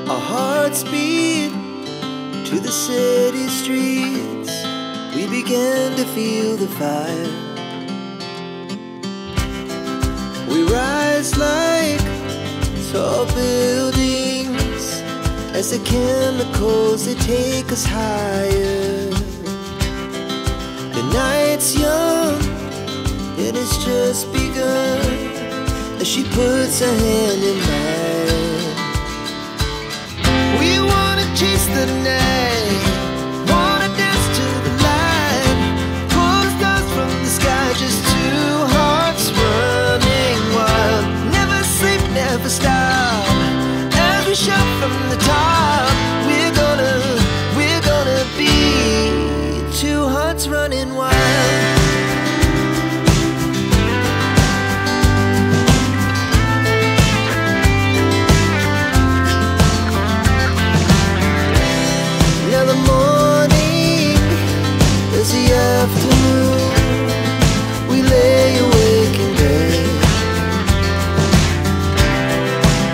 Our hearts beat to the city streets. We began to feel the fire. We rise like tall buildings as the chemicals, they take us higher. The night's young and it's just begun as she puts her hand in mine. We wanna chase the night, wanna dance to the light, pull the stars from the sky, just two hearts running wild. Never sleep, never stop, as we shout from the top. We're gonna be two hearts running wild. Now the morning is the afternoon. We lay awake in bed.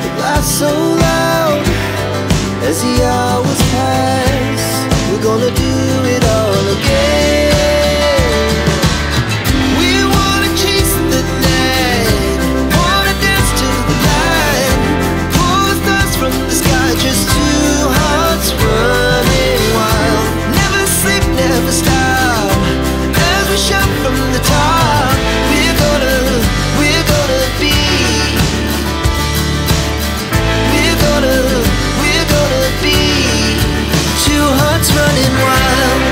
The laughs so loud as the hours pass. We're gonna do it all again. We wanna chase the night, wanna dance to the light, pull the stars from the sky, just two hearts running wild. Never sleep, never stop, as we shout from the top. We're gonna be, we're gonna be two hearts running wild.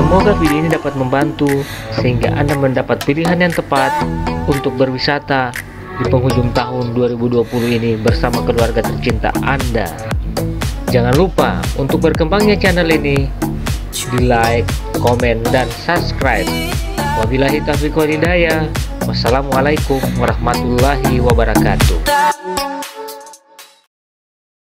Semoga video ini dapat membantu sehingga Anda mendapat pilihan yang tepat untuk berwisata di penghujung tahun 2020 ini bersama keluarga tercinta Anda. Jangan lupa untuk berkembangnya channel ini di like, komen, dan subscribe. Wabillahi taufiq wal hidayah. Wassalamualaikum warahmatullahi wabarakatuh.